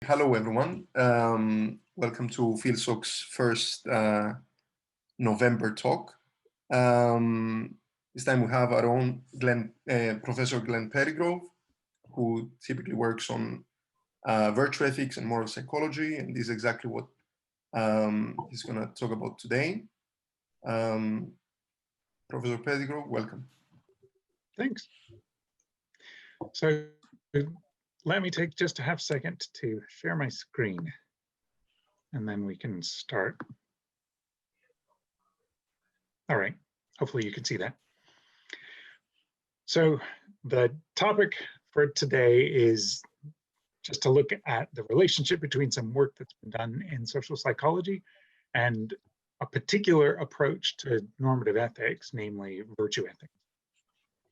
Hello, everyone. Welcome to PhilSoc's first November talk. This time we have our own Professor Glen Pettigrove, who typically works on virtue ethics and moral psychology, and this is exactly what he's going to talk about today. Professor Pettigrove, welcome. Thanks. So let me take just a half second to share my screen, and then we can start. All right, hopefully you can see that. So the topic for today is just to look at the relationship between some work that's been done in social psychology and a particular approach to normative ethics, namely virtue ethics.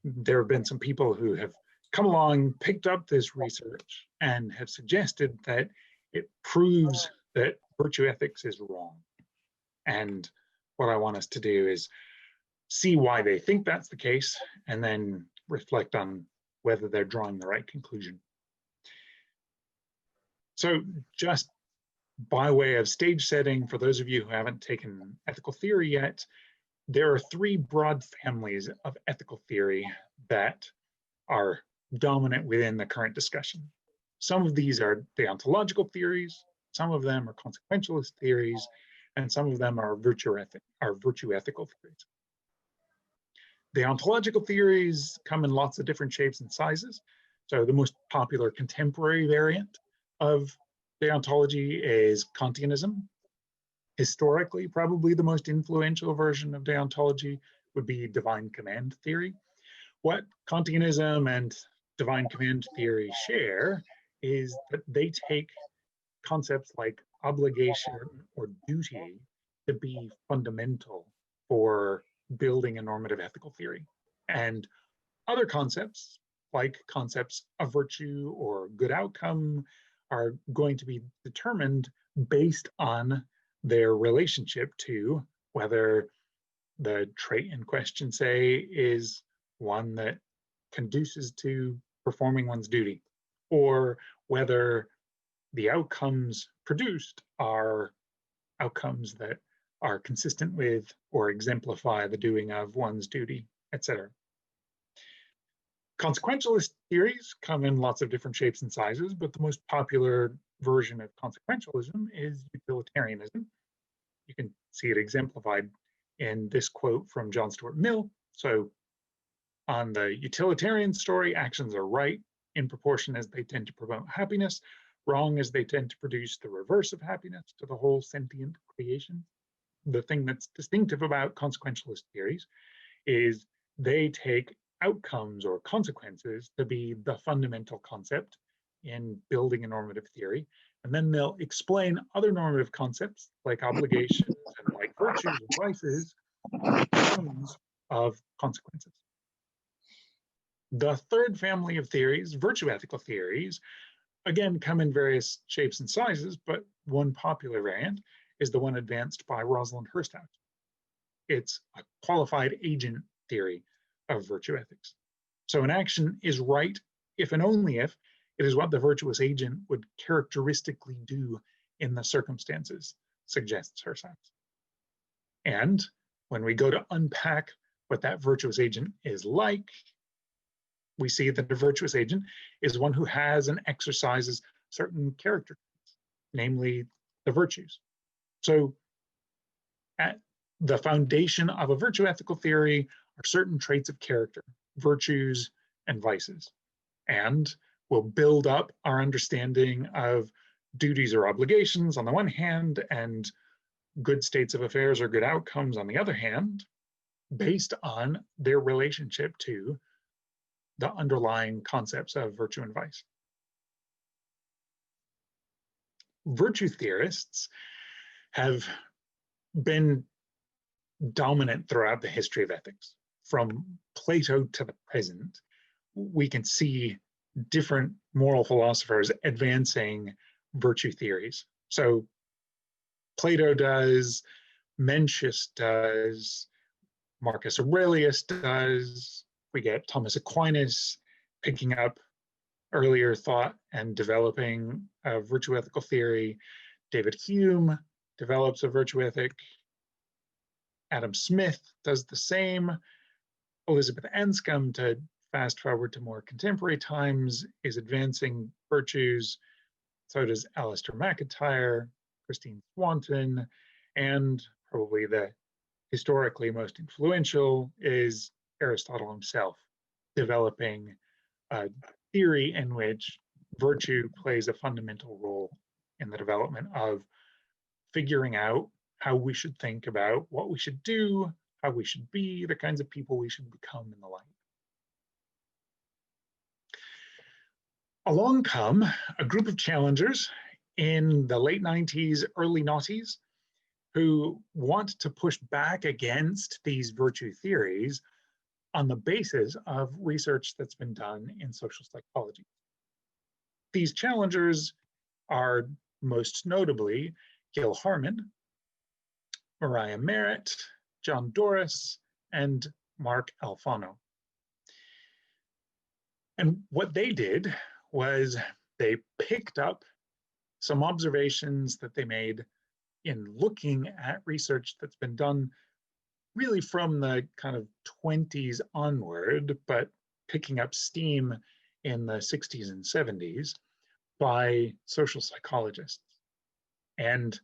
There have been some people who have come along, picked up this research, and have suggested that it proves that virtue ethics is wrong. And what I want us to do is see why they think that's the case, and then reflect on whether they're drawing the right conclusion. So just by way of stage setting, for those of you who haven't taken ethical theory yet, there are three broad families of ethical theory that are dominant within the current discussion. Some of these are deontological theories, some of them are consequentialist theories, and some of them are virtue ethical theories. Deontological theories come in lots of different shapes and sizes. So the most popular contemporary variant of deontology is Kantianism. Historically, probably the most influential version of deontology would be divine command theory. What Kantianism and divine command theory share is that they take concepts like obligation or duty to be fundamental for building a normative ethical theory. And other concepts, like concepts of virtue or good outcome, are going to be determined based on their relationship to whether the trait in question, say, is one that conduces to performing one's duty, or whether the outcomes produced are outcomes that are consistent with or exemplify the doing of one's duty, etc. Consequentialist theories come in lots of different shapes and sizes, but the most popular version of consequentialism is utilitarianism. You can see it exemplified in this quote from John Stuart Mill. So on the utilitarian story, actions are right in proportion as they tend to promote happiness, wrong as they tend to produce the reverse of happiness to the whole sentient creation. The thing that's distinctive about consequentialist theories is they take outcomes or consequences to be the fundamental concept in building a normative theory, and then they'll explain other normative concepts like obligations and like virtues and vices in terms of consequences. The third family of theories, virtue ethical theories, again come in various shapes and sizes, but one popular variant is the one advanced by Rosalind Hursthout. It's a qualified agent theory of virtue ethics. So an action is right if and only if it is what the virtuous agent would characteristically do in the circumstances, suggests Hursthout. And when we go to unpack what that virtuous agent is like, we see that the virtuous agent is one who has and exercises certain character traits, namely the virtues. So at the foundation of a virtue ethical theory are certain traits of character, virtues and vices, and we'll build up our understanding of duties or obligations on the one hand and good states of affairs or good outcomes on the other hand, based on their relationship to the underlying concepts of virtue and vice. Virtue theorists have been dominant throughout the history of ethics. From Plato to the present, we can see different moral philosophers advancing virtue theories. So Plato does, Mencius does, Marcus Aurelius does, we get Thomas Aquinas picking up earlier thought and developing a virtue ethical theory. David Hume develops a virtue ethic. Adam Smith does the same. Elizabeth Anscombe, to fast forward to more contemporary times, is advancing virtues. So does Alistair MacIntyre, Christine Swanton, and probably the historically most influential is Aristotle himself, developing a theory in which virtue plays a fundamental role in the development of figuring out how we should think about what we should do, how we should be, the kinds of people we should become, and the like. Along come a group of challengers in the late 90s, early noughties, who want to push back against these virtue theories on the basis of research that's been done in social psychology. These challengers are most notably Gil Harman, Mariah Merritt, John Dorris, and Mark Alfano. And what they did was they picked up some observations that they made in looking at research that's been done really from the kind of 20s onward, but picking up steam in the 60s and 70s by social psychologists. And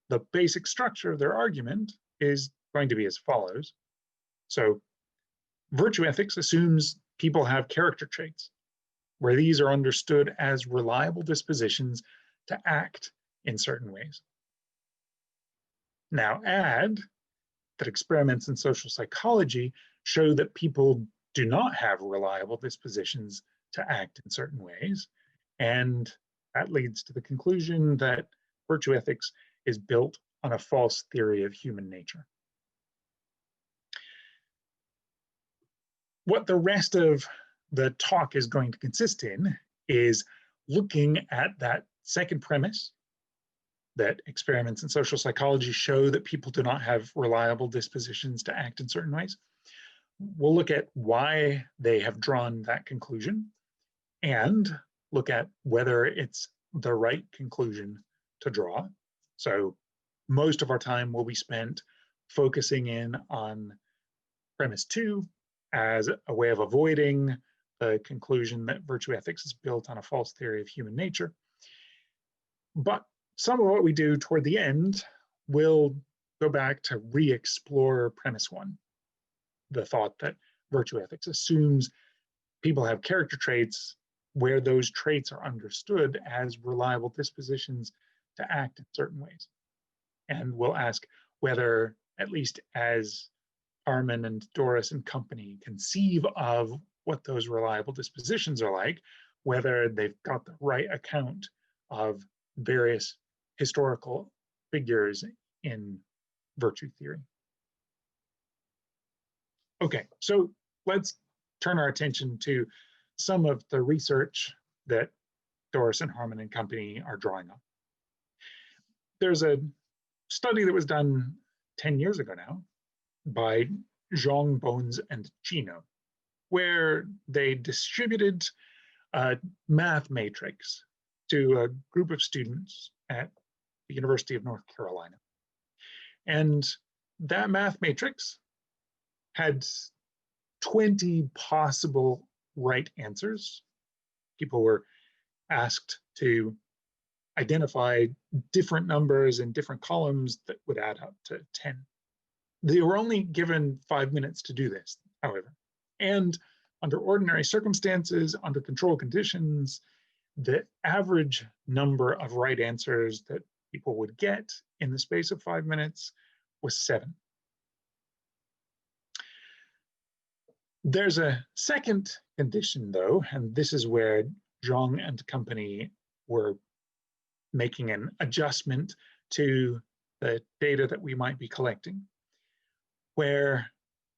the basic structure of their argument is going to be as follows. So virtue ethics assumes people have character traits, where these are understood as reliable dispositions to act in certain ways. Now add that experiments in social psychology show that people do not have reliable dispositions to act in certain ways, and that leads to the conclusion that virtue ethics is built on a false theory of human nature. What the rest of the talk is going to consist in is looking at that second premise, that experiments in social psychology show that people do not have reliable dispositions to act in certain ways. We'll look at why they have drawn that conclusion and look at whether it's the right conclusion to draw. So most of our time will be spent focusing in on premise 2 as a way of avoiding the conclusion that virtue ethics is built on a false theory of human nature. But some of what we do toward the end will go back to re-explore premise 1, the thought that virtue ethics assumes people have character traits where those traits are understood as reliable dispositions to act in certain ways. And we'll ask whether, at least as Harman and Doris and company conceive of what those reliable dispositions are like, whether they've got the right account of various historical figures in virtue theory. Okay, so let's turn our attention to some of the research that Dorris and Harman and company are drawing up. There's a study that was done 10 years ago now by Zhang, Bones, and Chino, where they distributed a math matrix to a group of students at the University of North Carolina. And that math matrix had 20 possible right answers. People were asked to identify different numbers in different columns that would add up to 10. They were only given 5 minutes to do this, however. And under ordinary circumstances, under controlled conditions, the average number of right answers that people would get in the space of 5 minutes was 7. There's a second condition, though, and this is where Zhang and company were making an adjustment to the data that we might be collecting, where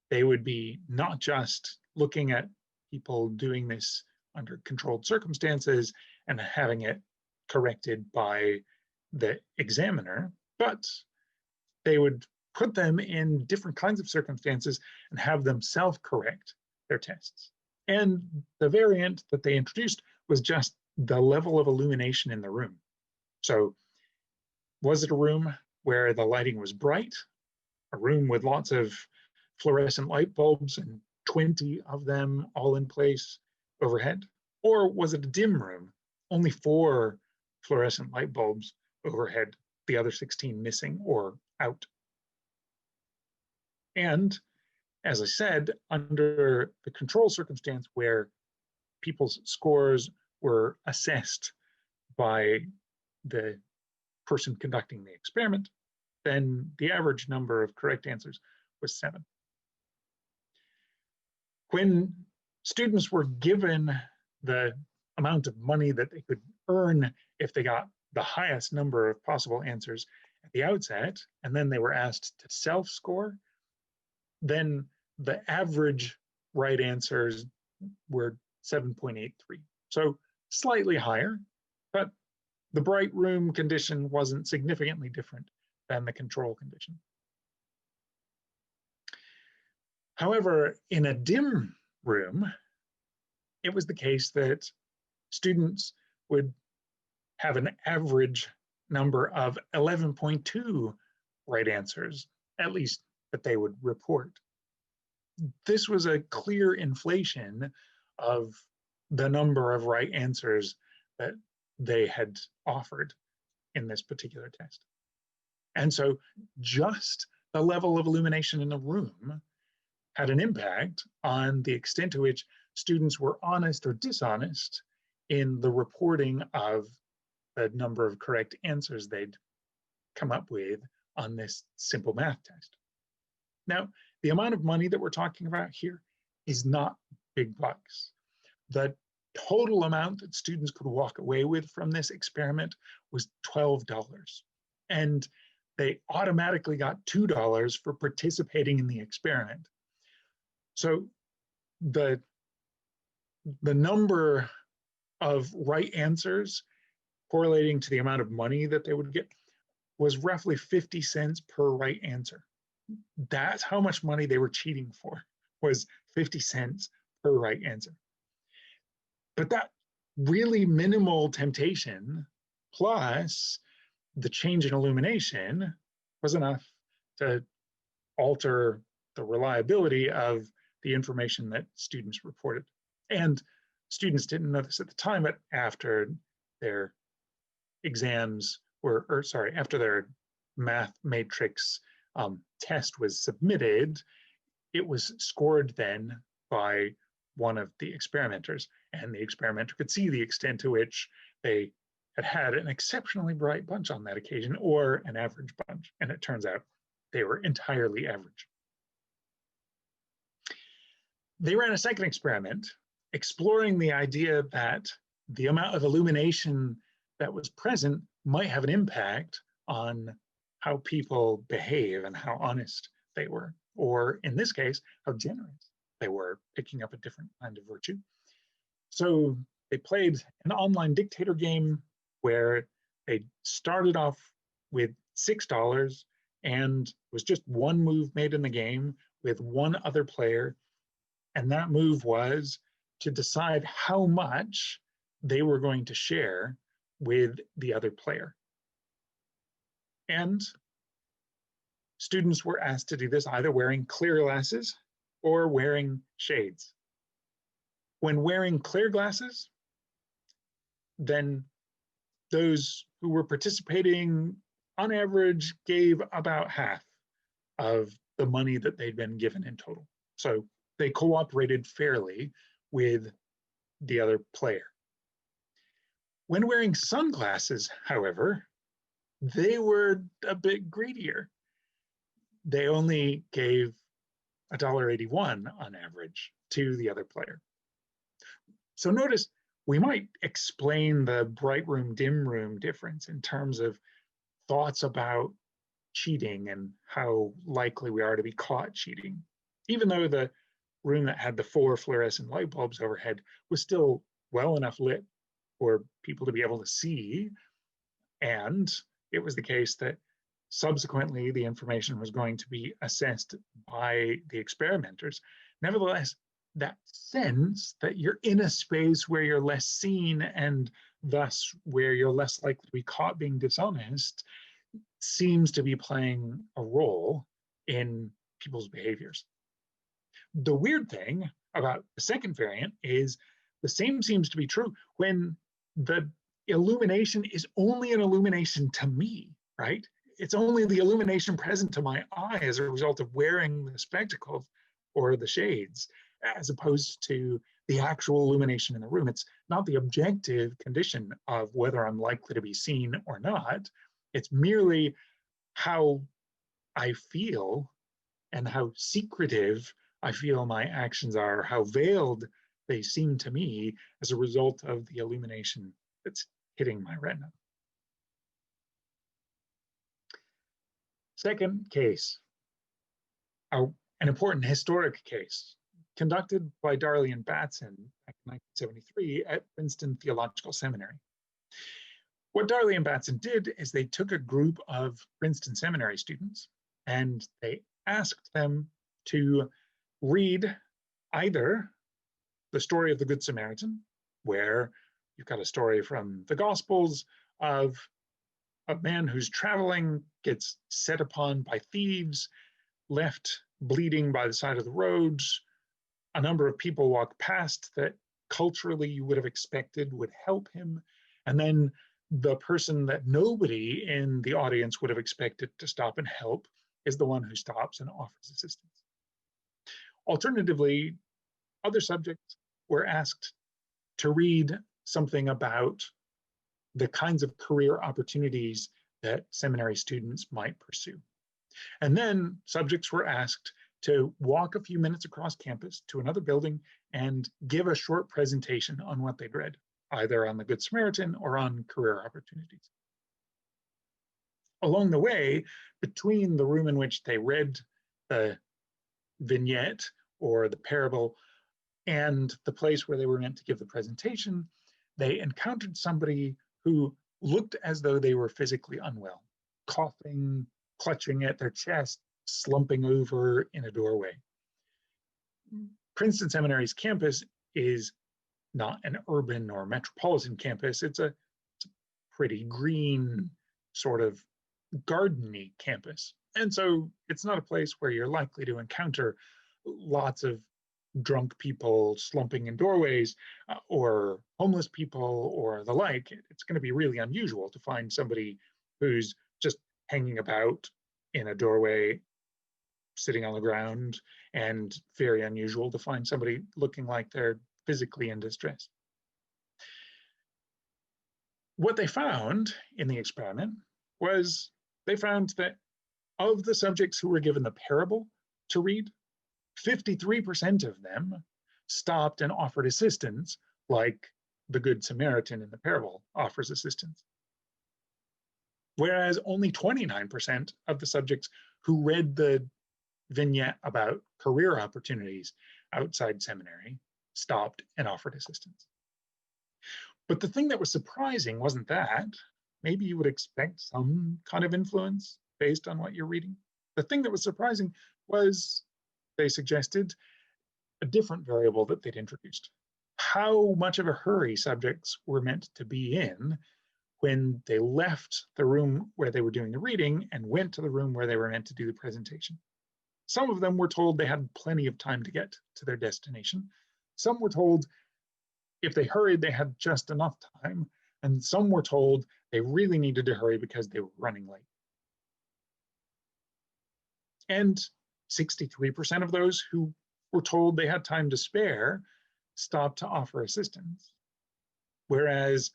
they would be not just looking at people doing this under controlled circumstances and having it corrected by the examiner, but they would put them in different kinds of circumstances and have them self-correct their tests. And the variant that they introduced was just the level of illumination in the room. So was it a room where the lighting was bright, a room with lots of fluorescent light bulbs and 20 of them all in place overhead? Or was it a dim room, only 4 fluorescent light bulbs overhead, the other 16 missing or out? And as I said, under the control circumstance where people's scores were assessed by the person conducting the experiment, then the average number of correct answers was 7. When students were given the amount of money that they could earn if they got the highest number of possible answers at the outset, and then they were asked to self-score, then the average right answers were 7.83. So slightly higher, but the bright room condition wasn't significantly different than the control condition. However, in a dim room, it was the case that students would have an average number of 11.2 right answers, at least that they would report. This was a clear inflation of the number of right answers that they had offered in this particular test. And so just the level of illumination in the room had an impact on the extent to which students were honest or dishonest in the reporting of the number of correct answers they'd come up with on this simple math test. Now, the amount of money that we're talking about here is not big bucks. The total amount that students could walk away with from this experiment was $12. And they automatically got $2 for participating in the experiment. So the number of right answers correlating to the amount of money that they would get was roughly 50 cents per right answer. That's how much money they were cheating for, was 50 cents per right answer. But that really minimal temptation plus the change in illumination was enough to alter the reliability of the information that students reported. And students didn't know this at the time, but after their exams were, or sorry, after their math matrix test was submitted, it was scored then by one of the experimenters, and the experimenter could see the extent to which they had an exceptionally bright bunch on that occasion or an average bunch, and it turns out they were entirely average. They ran a second experiment exploring the idea that the amount of illumination that was present might have an impact on how people behave and how honest they were, or in this case, how generous they were, picking up a different kind of virtue. So they played an online dictator game where they started off with $6 and was just one move made in the game with one other player. And that move was to decide how much they were going to share with the other player. And students were asked to do this either wearing clear glasses or wearing shades. When wearing clear glasses, then those who were participating on average gave about half of the money that they'd been given in total. So they cooperated fairly with the other player. When wearing sunglasses, however, they were a bit greedier. They only gave $1.81 on average to the other player. So notice we might explain the bright room, dim room difference in terms of thoughts about cheating and how likely we are to be caught cheating, even though the room that had the 4 fluorescent light bulbs overhead was still well enough lit for people to be able to see. And it was the case that subsequently the information was going to be assessed by the experimenters. Nevertheless, that sense that you're in a space where you're less seen and thus where you're less likely to be caught being dishonest seems to be playing a role in people's behaviors. The weird thing about the second variant is the same seems to be true when the illumination is only an illumination to me, right? It's only the illumination present to my eye as a result of wearing the spectacles or the shades, as opposed to the actual illumination in the room. It's not the objective condition of whether I'm likely to be seen or not. It's merely how I feel and how secretive I feel my actions are, how veiled they seem to me as a result of the illumination that's hitting my retina. Second case, an important historic case conducted by Darley and Batson back in 1973 at Princeton Theological Seminary. What Darley and Batson did is they took a group of Princeton Seminary students and they asked them to read either the story of the Good Samaritan, where you've got a story from the Gospels of a man who's traveling, gets set upon by thieves, left bleeding by the side of the road. A number of people walk past that culturally you would have expected would help him. And then the person that nobody in the audience would have expected to stop and help is the one who stops and offers assistance. Alternatively, other subjects were asked to read something about the kinds of career opportunities that seminary students might pursue. And then subjects were asked to walk a few minutes across campus to another building and give a short presentation on what they'd read, either on the Good Samaritan or on career opportunities. Along the way, between the room in which they read the vignette or the parable and the place where they were meant to give the presentation, they encountered somebody who looked as though they were physically unwell, coughing, clutching at their chest, slumping over in a doorway. Princeton Seminary's campus is not an urban or metropolitan campus. It's a pretty green, sort of garden-y campus. And so it's not a place where you're likely to encounter lots of drunk people slumping in doorways or homeless people or the like. It's going to be really unusual to find somebody who's just hanging about in a doorway, sitting on the ground, and very unusual to find somebody looking like they're physically in distress. What they found in the experiment was they found that of the subjects who were given the parable to read, 53% of them stopped and offered assistance, like the Good Samaritan in the parable offers assistance. Whereas only 29% of the subjects who read the vignette about career opportunities outside seminary stopped and offered assistance. But the thing that was surprising wasn't that. Maybe you would expect some kind of influence based on what you're reading. The thing that was surprising was they suggested a different variable that they'd introduced. How much of a hurry subjects were meant to be in when they left the room where they were doing the reading and went to the room where they were meant to do the presentation. Some of them were told they had plenty of time to get to their destination. Some were told if they hurried, they had just enough time. And some were told they really needed to hurry because they were running late. And 63% of those who were told they had time to spare stopped to offer assistance, whereas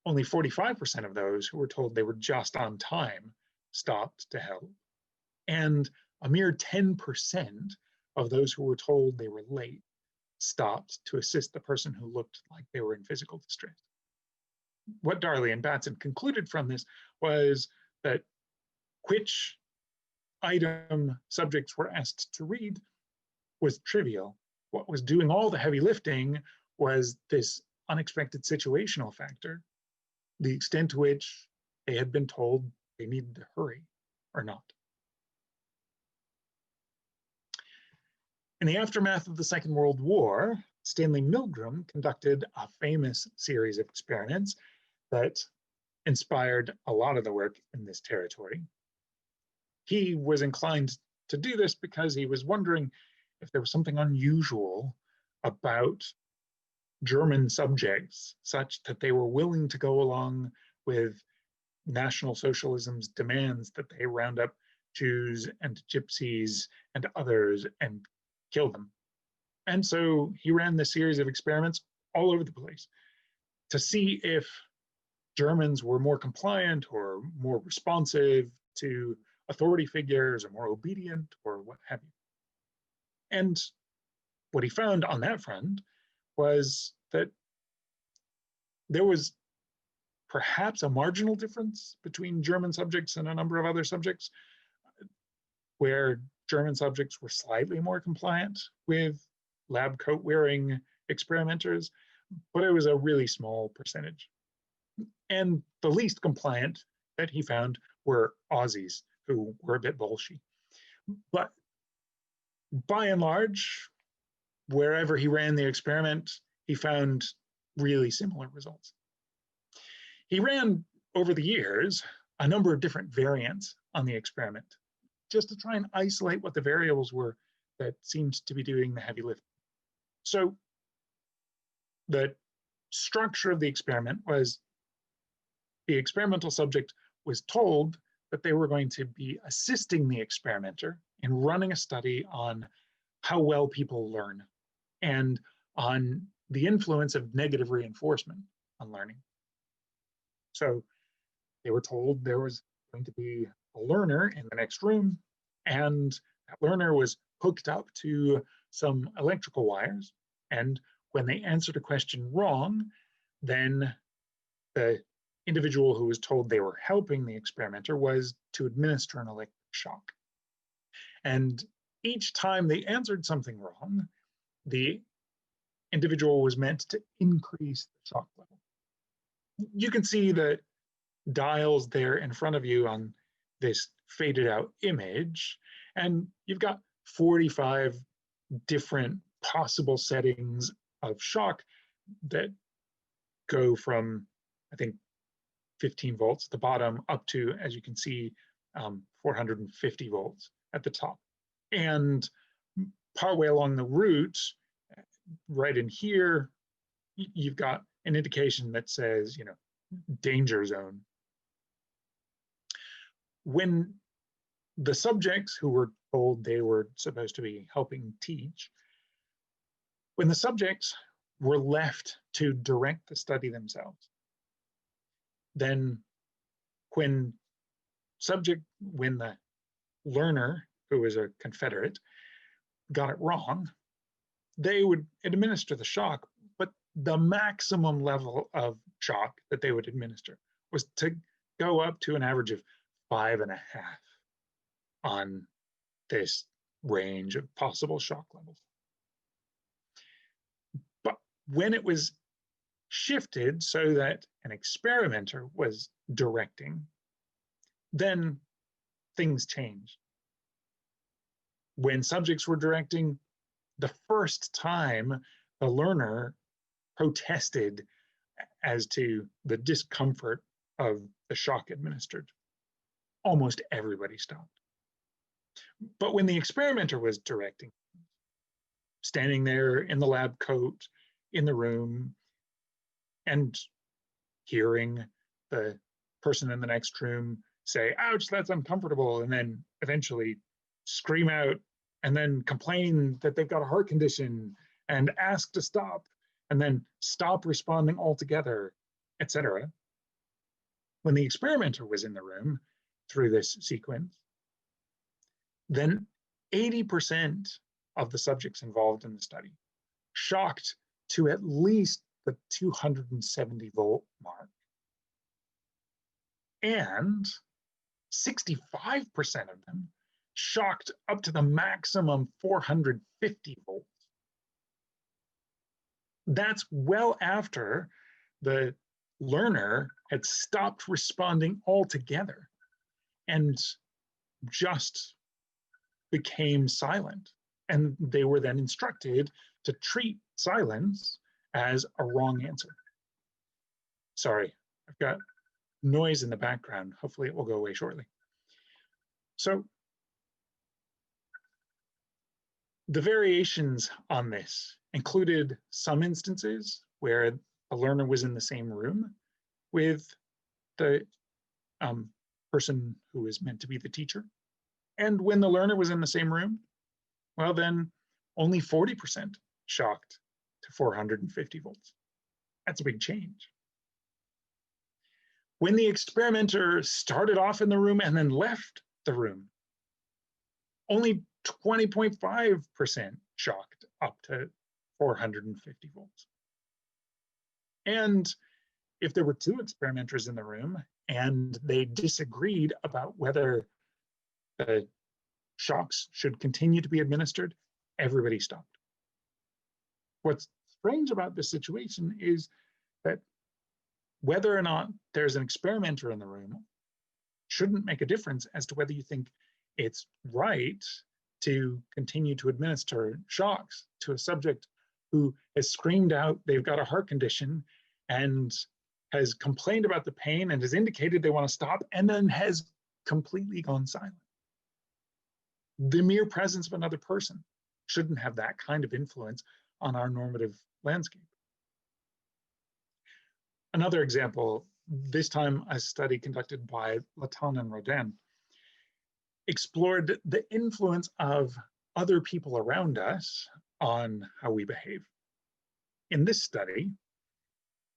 only 45% of those who were told they were just on time stopped to help. And a mere 10% of those who were told they were late stopped to assist the person who looked like they were in physical distress. What Darley and Batson concluded from this was that which item subjects were asked to read was trivial. What was doing all the heavy lifting was this unexpected situational factor, the extent to which they had been told they needed to hurry or not. In the aftermath of the Second World War, Stanley Milgram conducted a famous series of experiments that inspired a lot of the work in this territory. He was inclined to do this because he was wondering if there was something unusual about German subjects such that they were willing to go along with National Socialism's demands that they round up Jews and gypsies and others and kill them. And so he ran this series of experiments all over the place to see if Germans were more compliant or more responsive to authority figures or more obedient or what have you. And what he found on that front was that there was perhaps a marginal difference between German subjects and a number of other subjects, where German subjects were slightly more compliant with lab coat wearing experimenters, but it was a really small percentage. And the least compliant that he found were Aussies, who were a bit bolshy. But by and large, wherever he ran the experiment, he found really similar results. He ran, over the years, a number of different variants on the experiment, just to try and isolate what the variables were that seemed to be doing the heavy lifting. So the structure of the experiment was the experimental subject was told that they were going to be assisting the experimenter in running a study on how well people learn and on the influence of negative reinforcement on learning. So they were told there was going to be a learner in the next room, and that learner was hooked up to some electrical wires. And when they answered a question wrong, then the individual who was told they were helping the experimenter was to administer an electric shock. And each time they answered something wrong, the individual was meant to increase the shock level. You can see the dials there in front of you on this faded out image, and you've got 45 different possible settings of shock that go from, I think, 15 volts at the bottom up to, as you can see, 450 volts at the top. And partway along the route, right in here, you've got an indication that says, danger zone. When the subjects who were told they were supposed to be helping teach, when the subjects were left to direct the study themselves, then when the learner, who was a Confederate, got it wrong, they would administer the shock, but the maximum level of shock that they would administer was to go up to an average of 5.5 on this range of possible shock levels. But when it was shifted so that an experimenter was directing, then things changed. When subjects were directing, the first time the learner protested as to the discomfort of the shock administered, almost everybody stopped. But when the experimenter was directing, standing there in the lab coat, in the room, and hearing the person in the next room say, ouch, that's uncomfortable, and then eventually scream out and then complain that they've got a heart condition and ask to stop and then stop responding altogether, etc. When the experimenter was in the room through this sequence, then 80% of the subjects involved in the study shocked to at least the 270 volt mark. And 65% of them shocked up to the maximum 450 volts. That's well after the learner had stopped responding altogether and just became silent And they were then instructed to treat silence as a wrong answer. Sorry, I've got noise in the background. Hopefully it will go away shortly. So the variations on this included some instances where a learner was in the same room with the person who was meant to be the teacher. And when the learner was in the same room, well, then only 40% shocked to 450 volts. That's a big change. When the experimenter started off in the room and then left the room, only 20.5% shocked up to 450 volts. And if there were two experimenters in the room and they disagreed about whether the shocks should continue to be administered, everybody stopped. What's strange about this situation is that whether or not there's an experimenter in the room shouldn't make a difference as to whether you think it's right to continue to administer shocks to a subject who has screamed out they've got a heart condition and has complained about the pain and has indicated they want to stop and then has completely gone silent. The mere presence of another person shouldn't have that kind of influence on our normative landscape. Another example, this time a study conducted by Latin and Rodin, explored the influence of other people around us on how we behave. In this study,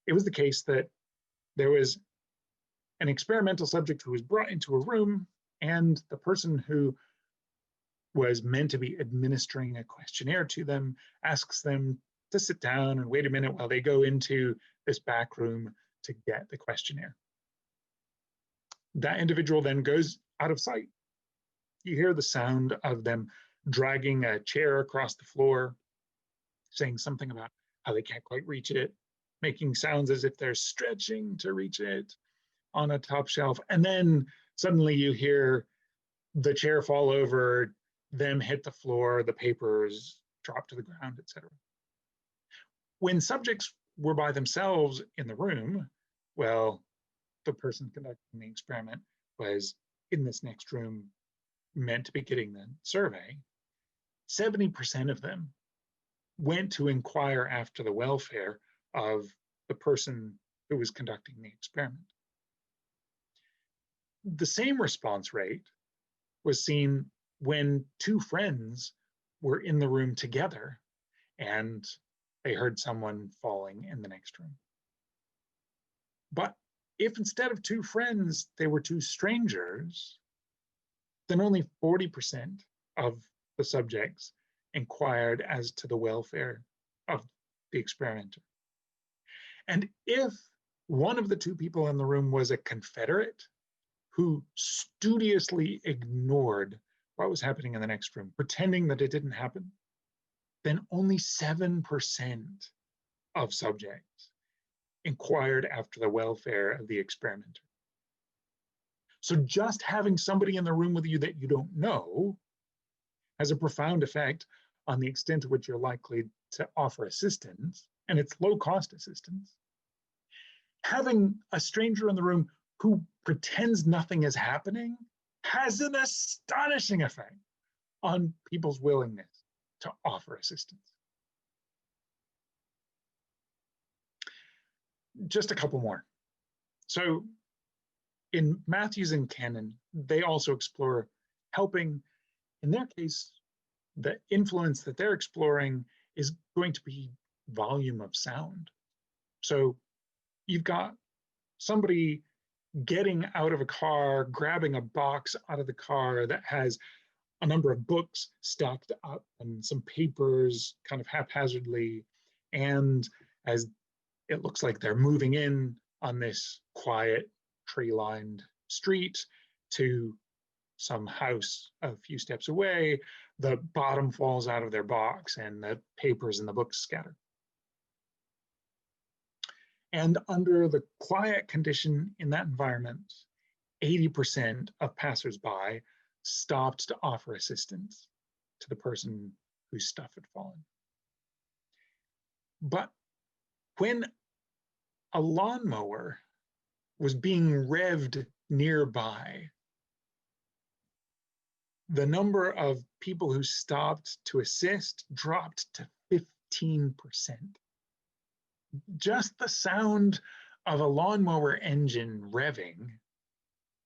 it was the case that there was an experimental subject who was brought into a room, and the person who was meant to be administering a questionnaire to them asks them to sit down and wait a minute while they go into this back room to get the questionnaire. That individual then goes out of sight. You hear the sound of them dragging a chair across the floor, saying something about how they can't quite reach it, making sounds as if they're stretching to reach it on a top shelf. And then suddenly you hear the chair fall over, them hit the floor, the papers drop to the ground, etc. When subjects were by themselves in the room, well, the person conducting the experiment was in this next room meant to be getting the survey. 70% of them went to inquire after the welfare of the person who was conducting the experiment. The same response rate was seen when two friends were in the room together and they heard someone falling in the next room. But if instead of two friends, they were two strangers, then only 40% of the subjects inquired as to the welfare of the experimenter. And if one of the two people in the room was a Confederate who studiously ignored what was happening in the next room, pretending that it didn't happen, then only 7% of subjects inquired after the welfare of the experimenter. So just having somebody in the room with you that you don't know has a profound effect on the extent to which you're likely to offer assistance, and it's low-cost assistance. Having a stranger in the room who pretends nothing is happening has an astonishing effect on people's willingness to offer assistance. Just a couple more. So in Matthews and Canon, they also explore helping. In their case, the influence that they're exploring is going to be volume of sound. So you've got somebody getting out of a car, grabbing a box out of the car that has a number of books stacked up and some papers kind of haphazardly. And as it looks like they're moving in on this quiet, tree-lined street to some house a few steps away, the bottom falls out of their box and the papers and the books scatter. And under the quiet condition in that environment, 80% of passersby stopped to offer assistance to the person whose stuff had fallen. But when a lawnmower was being revved nearby, the number of people who stopped to assist dropped to 15%. Just the sound of a lawnmower engine revving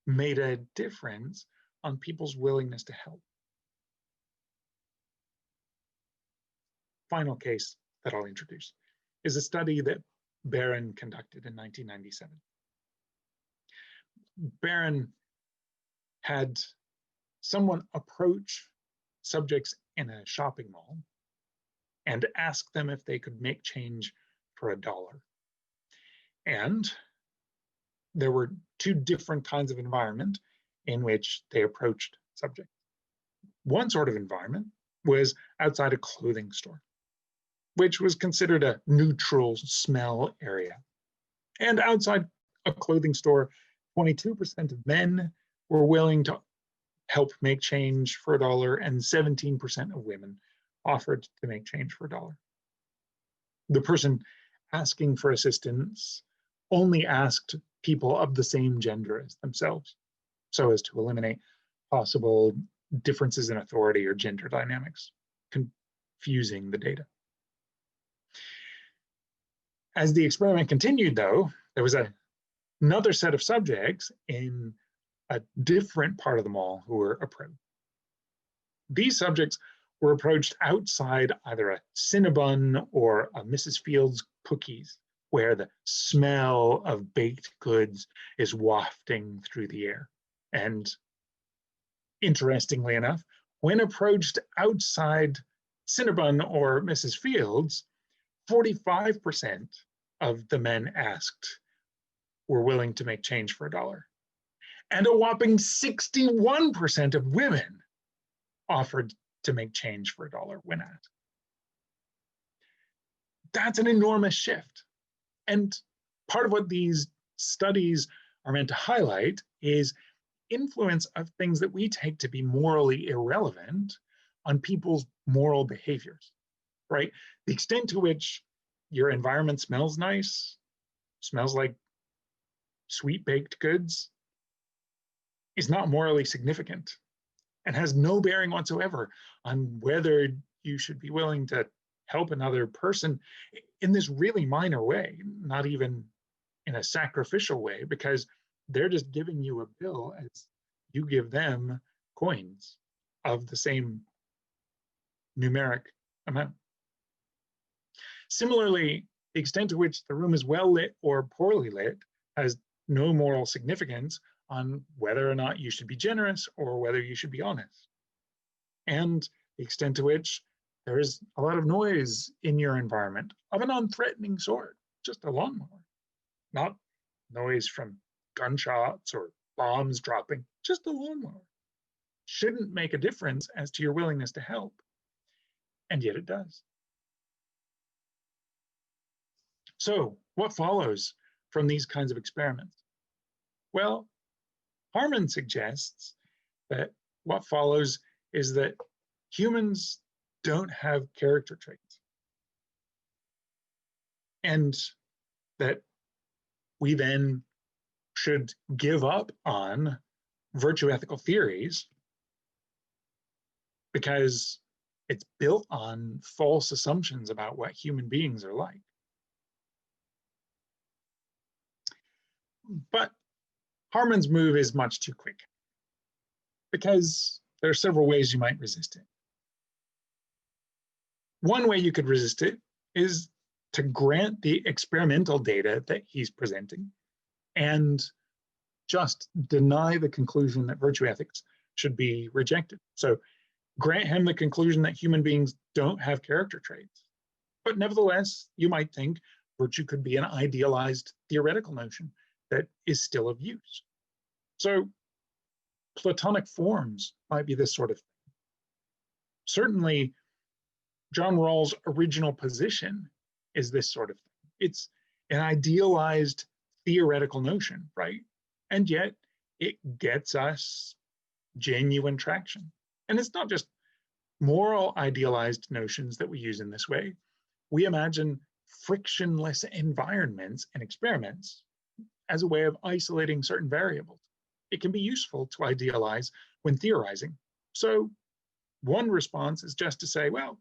made a difference on people's willingness to help. Final case that I'll introduce is a study that Barron conducted in 1997. Barron had someone approach subjects in a shopping mall and ask them if they could make change for $1. And there were two different kinds of environment in which they approached subjects. One sort of environment was outside a clothing store, which was considered a neutral smell area. And outside a clothing store, 22% of men were willing to help make change for $1, and 17% of women offered to make change for $1. The person asking for assistance only asked people of the same gender as themselves, so as to eliminate possible differences in authority or gender dynamics, confusing the data. As the experiment continued, though, there was another set of subjects in a different part of the mall who were approached. These subjects were approached outside either a Cinnabon or a Mrs. Fields cookies, where the smell of baked goods is wafting through the air. And interestingly enough, when approached outside Cinnabon or Mrs. Fields, 45% of the men asked were willing to make change for $1. And a whopping 61% of women offered to make change for $1 when asked. That's an enormous shift. And part of what these studies are meant to highlight is influence of things that we take to be morally irrelevant on people's moral behaviors, right? The extent to which your environment smells nice, smells like sweet baked goods, is not morally significant and has no bearing whatsoever on whether you should be willing to help another person in this really minor way, not even in a sacrificial way, because they're just giving you a bill as you give them coins of the same numeric amount. Similarly, the extent to which the room is well lit or poorly lit has no moral significance on whether or not you should be generous or whether you should be honest. And the extent to which there is a lot of noise in your environment of an unthreatening sort, just a lawnmower, not noise from gunshots or bombs dropping, just a lawnmower, shouldn't make a difference as to your willingness to help. And yet it does. So what follows from these kinds of experiments? Well, Harman suggests that what follows is that humans don't have character traits, and that we then should give up on virtue ethical theories because it's built on false assumptions about what human beings are like. But Harman's move is much too quick because there are several ways you might resist it. One way you could resist it is to grant the experimental data that he's presenting and just deny the conclusion that virtue ethics should be rejected. So grant him the conclusion that human beings don't have character traits. But nevertheless, you might think virtue could be an idealized theoretical notion that is still of use. So Platonic forms might be this sort of thing. Certainly, John Rawls' original position is this sort of thing. It's an idealized theoretical notion, right? And yet it gets us genuine traction. And it's not just moral idealized notions that we use in this way, we imagine frictionless environments and experiments as a way of isolating certain variables. It can be useful to idealize when theorizing. So one response is just to say, well,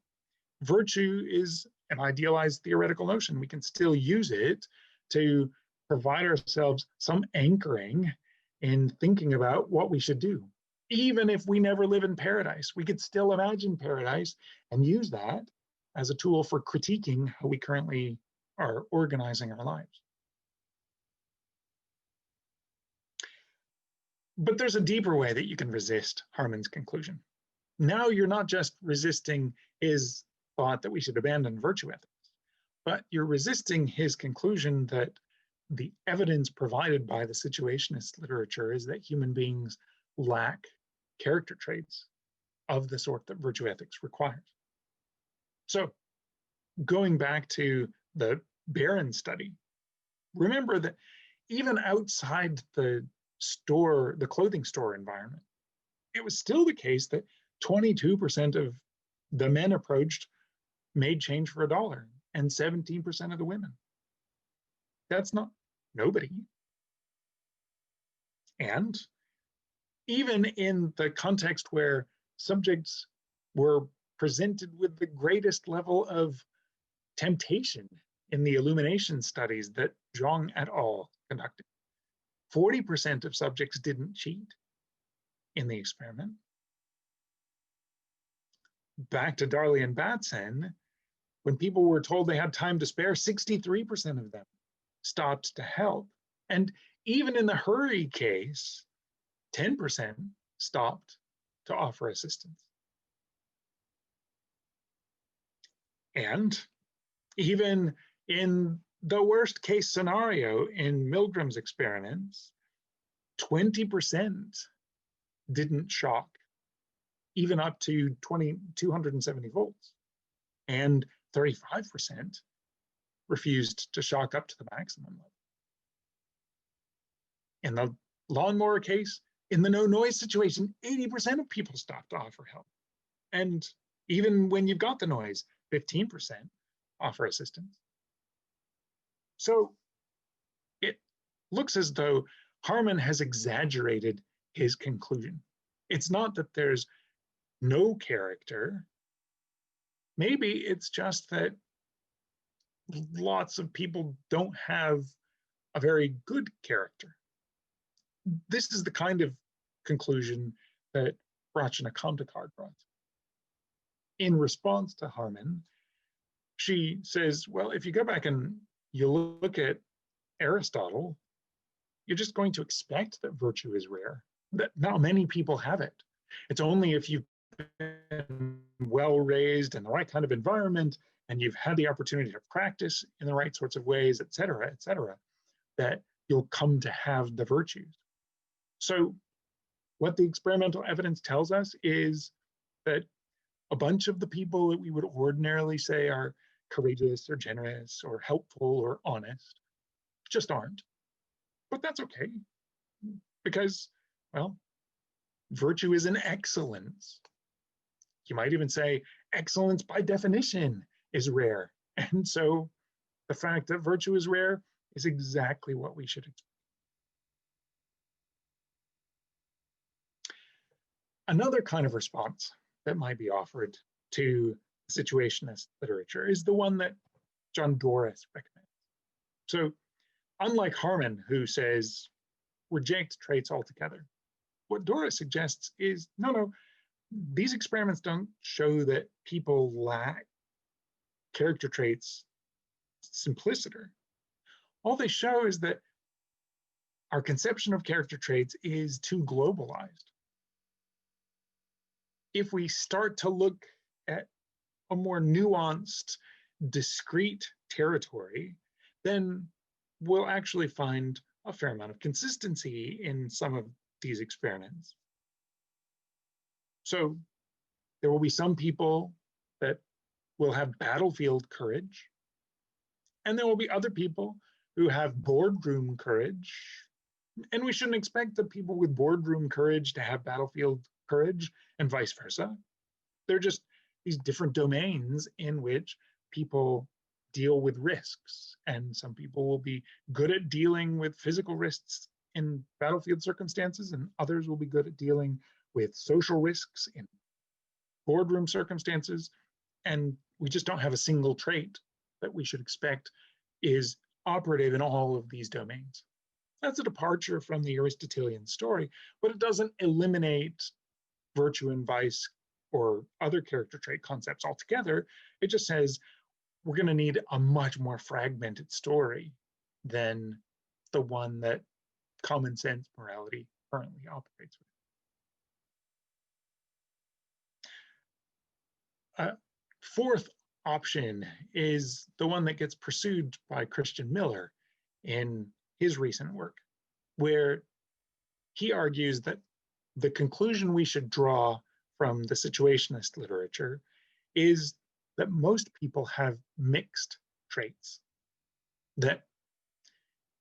virtue is an idealized theoretical notion. We can still use it to provide ourselves some anchoring in thinking about what we should do. Even if we never live in paradise, we could still imagine paradise and use that as a tool for critiquing how we currently are organizing our lives. But there's a deeper way that you can resist Harman's conclusion. Now you're not just resisting his thought that we should abandon virtue ethics, but you're resisting his conclusion that the evidence provided by the situationist literature is that human beings lack character traits of the sort that virtue ethics requires. So going back to the Barron study, remember that even outside the store, the clothing store environment, it was still the case that 22% of the men approached made change for $1 and 17% of the women. That's not nobody. And even in the context where subjects were presented with the greatest level of temptation in the illumination studies that Zhang et al. Conducted, 40% of subjects didn't cheat in the experiment. Back to Darley and Batson, when people were told they had time to spare, 63% of them stopped to help. And even in the hurry case, 10% stopped to offer assistance. And even in the worst case scenario in Milgram's experiments, 20% didn't shock, even up to 270 volts. And 35% refused to shock up to the maximum level. In the lawnmower case, in the no noise situation, 80% of people stopped to offer help. And even when you've got the noise, 15% offer assistance. So it looks as though Harman has exaggerated his conclusion. It's not that there's no character. Maybe it's just that lots of people don't have a very good character. This is the kind of conclusion that Rachana Kandekar brought. In response to Harman, she says, well, if you go back and you look at Aristotle, you're just going to expect that virtue is rare, that not many people have it. It's only if you've been well raised in the right kind of environment and you've had the opportunity to practice in the right sorts of ways, et cetera, that you'll come to have the virtues. So what the experimental evidence tells us is that a bunch of the people that we would ordinarily say are courageous or generous or helpful or honest just aren't. But that's okay, because, well, virtue is an excellence. You might even say excellence by definition is rare. And so the fact that virtue is rare is exactly what we should expect. Another kind of response that might be offered to situationist literature is the one that John Dorris recommends. So unlike Harman, who says reject traits altogether, what Dorris suggests is, no, these experiments don't show that people lack character traits simpliciter. All they show is that our conception of character traits is too globalized. If we start to look at a more nuanced, discrete territory, then we'll actually find a fair amount of consistency in some of these experiments. So there will be some people that will have battlefield courage, and there will be other people who have boardroom courage. And we shouldn't expect the people with boardroom courage to have battlefield courage and vice versa. They're just these different domains in which people deal with risks. And some people will be good at dealing with physical risks in battlefield circumstances, and others will be good at dealing with social risks in boardroom circumstances. And we just don't have a single trait that we should expect is operative in all of these domains. That's a departure from the Aristotelian story, but it doesn't eliminate virtue and vice or other character trait concepts altogether. It just says we're going to need a much more fragmented story than the one that common sense morality currently operates with. Fourth option is the one that gets pursued by Christian Miller in his recent work, where he argues that the conclusion we should draw from the situationist literature is that most people have mixed traits, that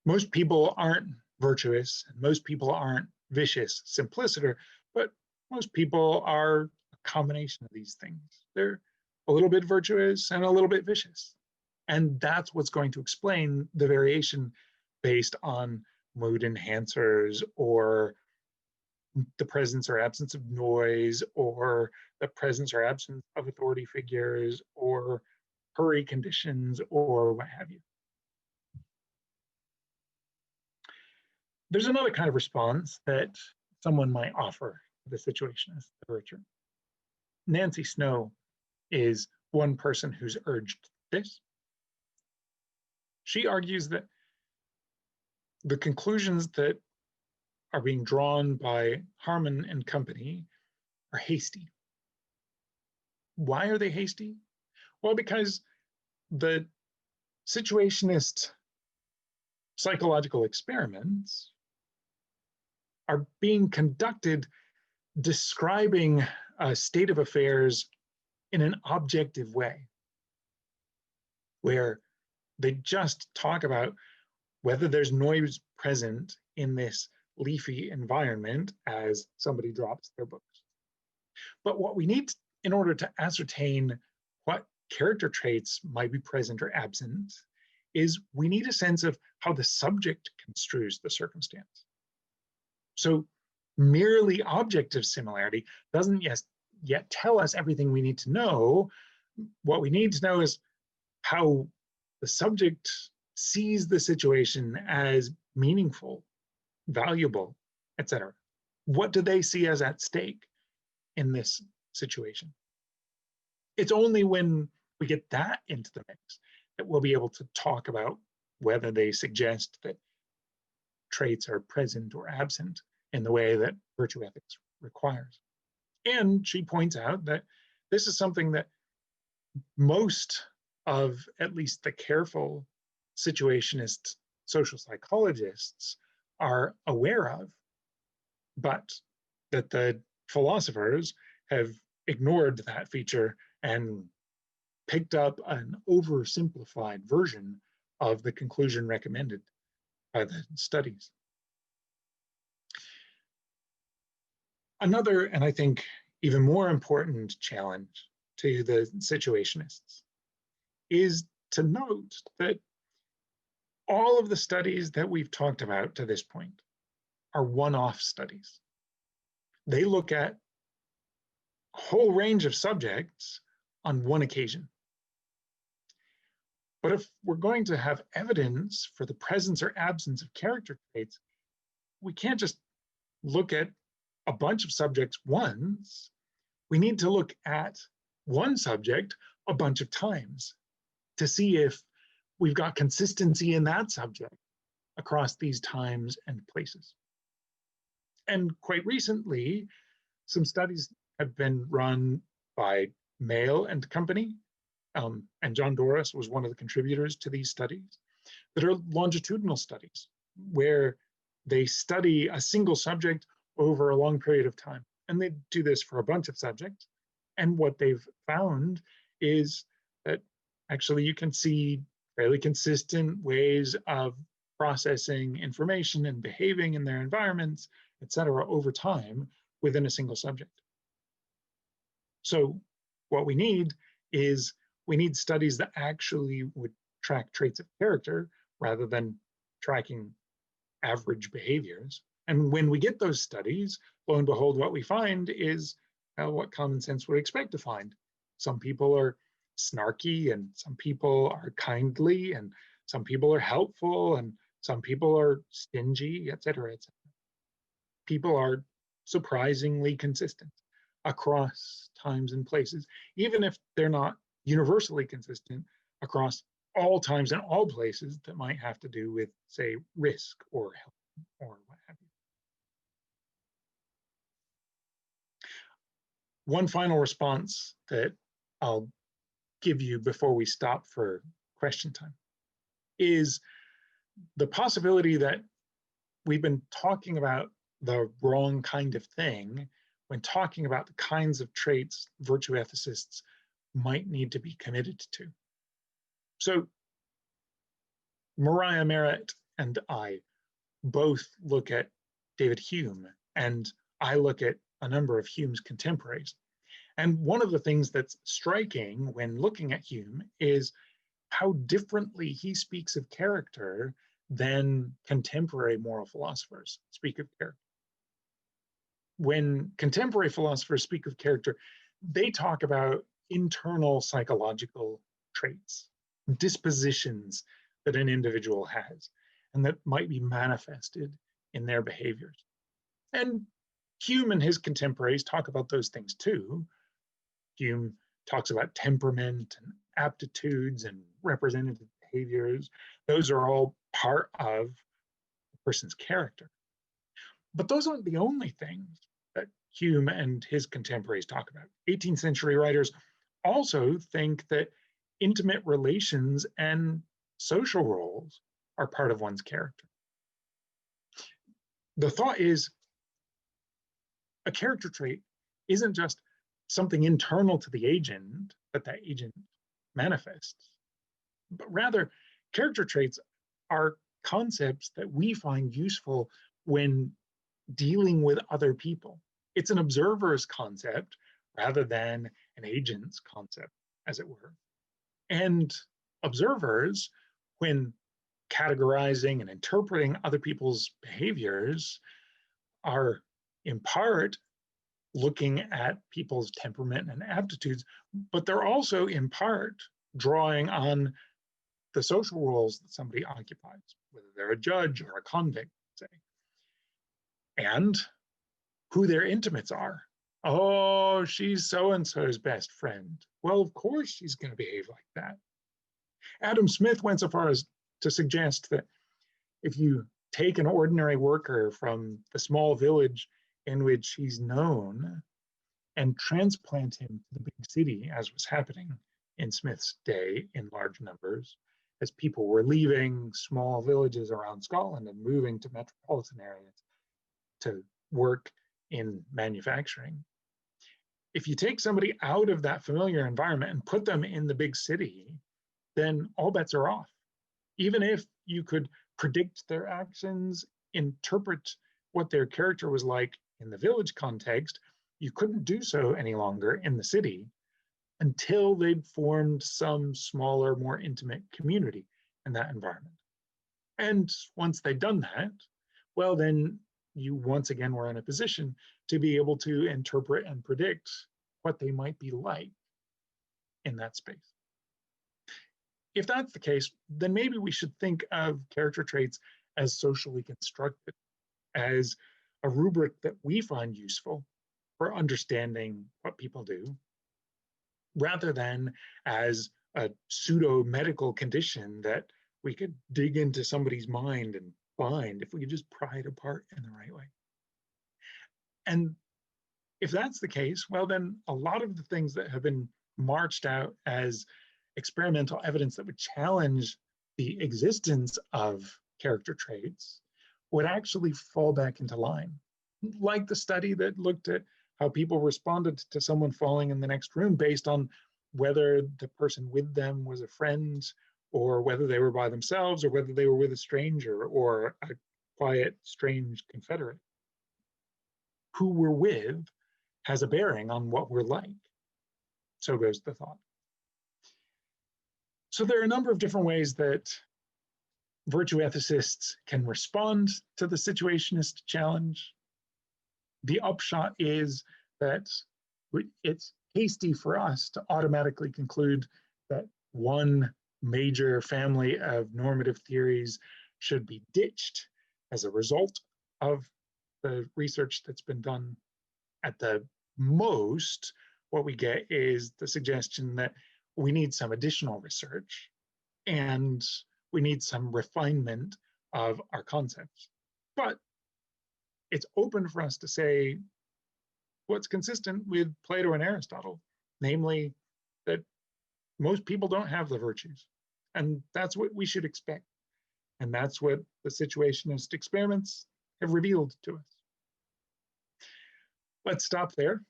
most people aren't virtuous and most people aren't vicious simpliciter, but most people are a combination of these things. They're a little bit virtuous and a little bit vicious. And that's what's going to explain the variation based on mood enhancers, or the presence or absence of noise, or the presence or absence of authority figures, or hurry conditions, or what have you. There's another kind of response that someone might offer to the situationist literature. Nancy Snow is one person who's urged this. She argues that the conclusions that are being drawn by Harman and company are hasty. Why are they hasty? Well, because the situationist psychological experiments are being conducted describing a state of affairs in an objective way, where they just talk about whether there's noise present in this leafy environment as somebody drops their books. But what we need in order to ascertain what character traits might be present or absent is we need a sense of how the subject construes the circumstance. So merely objective similarity doesn't yet tell us everything we need to know. What we need to know is how the subject sees the situation as meaningful, valuable, etc. What do they see as at stake in this situation? It's only when we get that into the mix that we'll be able to talk about whether they suggest that traits are present or absent in the way that virtue ethics requires. And she points out that this is something that most of, at least the careful situationist social psychologists, are aware of, but that the philosophers have ignored that feature and picked up an oversimplified version of the conclusion recommended by the studies. Another, and I think even more important challenge to the situationists is to note that all of the studies that we've talked about to this point are one-off studies. They look at a whole range of subjects on one occasion. But if we're going to have evidence for the presence or absence of character traits, we can't just look at a bunch of subjects once. We need to look at one subject a bunch of times to see if we've got consistency in that subject across these times and places. And quite recently, some studies have been run by Mail and company, and John Dorris was one of the contributors to these studies, that are longitudinal studies where they study a single subject over a long period of time. And they do this for a bunch of subjects. And what they've found is that actually you can see fairly consistent ways of processing information and behaving in their environments, et cetera, over time within a single subject. So What we need is we need studies that actually would track traits of character rather than tracking average behaviors. And when we get those studies, lo and behold, what we find is what common sense would expect to find. Some people are snarky, and some people are kindly, and some people are helpful, and some people are stingy, et cetera, et cetera. People are surprisingly consistent across times and places, even if they're not universally consistent across all times and all places that might have to do with, say, risk or health or what have you. One final response that I'll give you before we stop for question time is the possibility that we've been talking about the wrong kind of thing when talking about the kinds of traits virtue ethicists might need to be committed to. So Mariah Merritt and I both look at David Hume, and I look at a number of Hume's contemporaries. And one of the things that's striking when looking at Hume is how differently he speaks of character than contemporary moral philosophers speak of character. When contemporary philosophers speak of character, they talk about internal psychological traits, dispositions that an individual has, and that might be manifested in their behaviors. And Hume and his contemporaries talk about those things too. Hume talks about temperament and aptitudes and representative behaviors. Those are all part of a person's character. But those aren't the only things that Hume and his contemporaries talk about. 18th century writers also think that intimate relations and social roles are part of one's character. The thought is a character trait isn't just something internal to the agent that that agent manifests, but rather character traits are concepts that we find useful when dealing with other people. It's an observer's concept rather than an agent's concept, as it were. And observers, when categorizing and interpreting other people's behaviors, are in part looking at people's temperament and aptitudes, but they're also in part drawing on the social roles that somebody occupies, whether they're a judge or a convict, say, and who their intimates are. Oh, she's so-and-so's best friend. Well, of course she's going to behave like that. Adam Smith went so far as to suggest that if you take an ordinary worker from the small village in which he's known and transplant him to the big city, as was happening in Smith's day in large numbers, as people were leaving small villages around Scotland and moving to metropolitan areas to work in manufacturing. If you take somebody out of that familiar environment and put them in the big city, then all bets are off. Even if you could predict their actions, interpret what their character was like in the village context, you couldn't do so any longer in the city until they'd formed some smaller, more intimate community in that environment. And once they'd done that, well, then you once again were in a position to be able to interpret and predict what they might be like in that space. If that's the case, then maybe we should think of character traits as socially constructed, as a rubric that we find useful for understanding what people do, rather than as a pseudo-medical condition that we could dig into somebody's mind and find if we could just pry it apart in the right way. And if that's the case, well, then a lot of the things that have been marched out as experimental evidence that would challenge the existence of character traits would actually fall back into line. Like the study that looked at how people responded to someone falling in the next room based on whether the person with them was a friend, or whether they were by themselves, or whether they were with a stranger or a quiet, strange confederate. Who we're with has a bearing on what we're like. so goes the thought. So there are a number of different ways that virtue ethicists can respond to the situationist challenge. The upshot is that it's hasty for us to automatically conclude that one major family of normative theories should be ditched as a result of the research that's been done. At the most, what we get is the suggestion that we need some additional research and we need some refinement of our concepts. But it's open for us to say what's consistent with Plato and Aristotle, namely that most people don't have the virtues. And that's what we should expect. And that's what the situationist experiments have revealed to us. Let's stop there,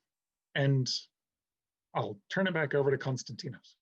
and I'll turn it back over to Konstantinos.